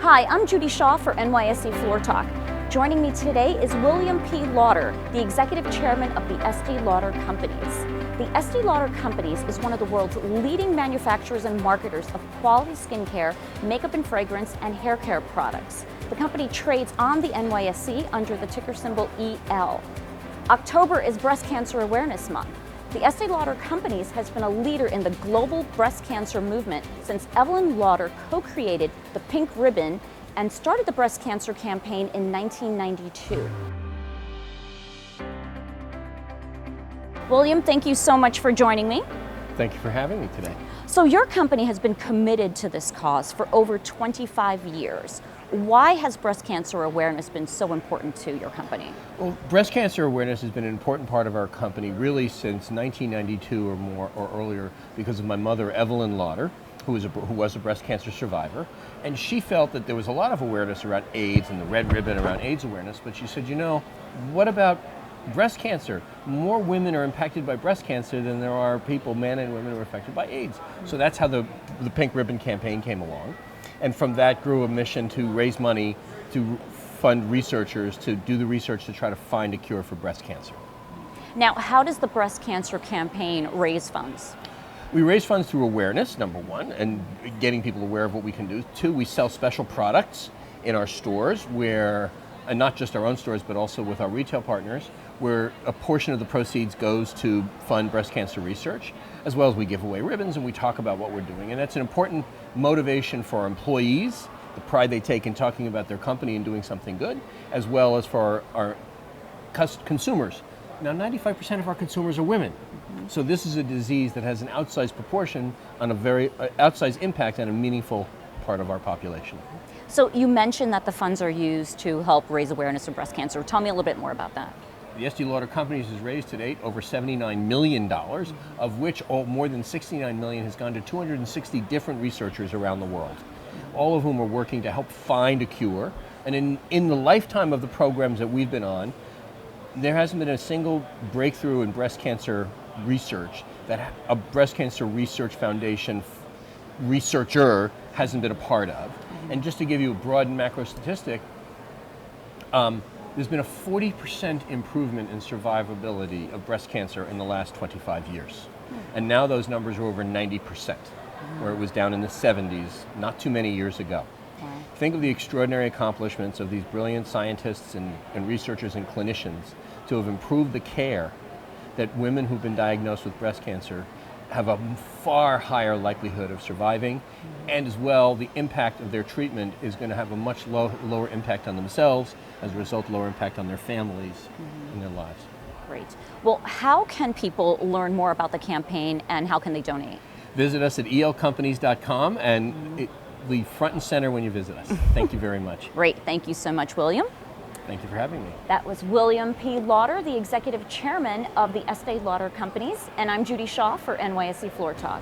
Hi, I'm Judy Shaw for NYSE Floor Talk. Joining me today is William P. Lauder, the Executive Chairman of the Estée Lauder Companies. The Estée Lauder Companies is one of the world's leading manufacturers and marketers of quality skincare, makeup and fragrance, and hair care products. The company trades on the NYSE under the ticker symbol EL. October is Breast Cancer Awareness Month. The Estée Lauder Companies has been a leader in the global breast cancer movement since Evelyn Lauder co-created the pink ribbon and started the breast cancer campaign in 1992. William, thank you so much for joining me. Thank you for having me today. So your company has been committed to this cause for over 25 years. Why has breast cancer awareness been so important to your company? Well, breast cancer awareness has been an important part of our company really since 1992 or more or earlier because of my mother, Evelyn Lauder, who was a breast cancer survivor. And she felt that there was a lot of awareness around AIDS and the red ribbon around AIDS awareness, but she said, you know, what about breast cancer? More women are impacted by breast cancer than there are people, men and women, who are affected by AIDS. So that's how the Pink Ribbon campaign came along. And from that grew a mission to raise money to fund researchers to do the research to try to find a cure for breast cancer. Now, how does the breast cancer campaign raise funds? We raise funds through awareness, number one, and getting people aware of what we can do. Two, we sell special products in our stores where, and not just our own stores, but also with our retail partners, where a portion of the proceeds goes to fund breast cancer research, as well as we give away ribbons and we talk about what we're doing. And that's an important motivation for our employees, the pride they take in talking about their company and doing something good, as well as for our consumers. Now, 95% of our consumers are women. So this is a disease that has an outsized proportion on a very outsized impact on a meaningful part of our population. So you mentioned that the funds are used to help raise awareness of breast cancer. Tell me a little bit more about that. The Estée Lauder Companies has raised to date over $79 million, of which more than $69 million has gone to 260 different researchers around the world, all of whom are working to help find a cure. And in the lifetime of the programs that we've been on, there hasn't been a single breakthrough in breast cancer research that a breast cancer research foundation researcher hasn't been a part of. And just to give you a broad and macro statistic, there's been a 40% improvement in survivability of breast cancer in the last 25 years. And now those numbers are over 90%, where it was down in the 70s not too many years ago. Think of the extraordinary accomplishments of these brilliant scientists and researchers and clinicians to have improved the care that women who've been diagnosed with breast cancer have a far higher likelihood of surviving, and as well, the impact of their treatment is going to have a much lower impact on themselves, as a result, lower impact on their families and their lives. Great. Well, how can people learn more about the campaign and how can they donate? Visit us at elcompanies.com and it'll be front and center when you visit us. Thank you very much. Great. Thank you so much, William. Thank you for having me. That was William P. Lauder, the Executive Chairman of the Estée Lauder Companies, and I'm Judy Shaw for NYSE Floor Talk.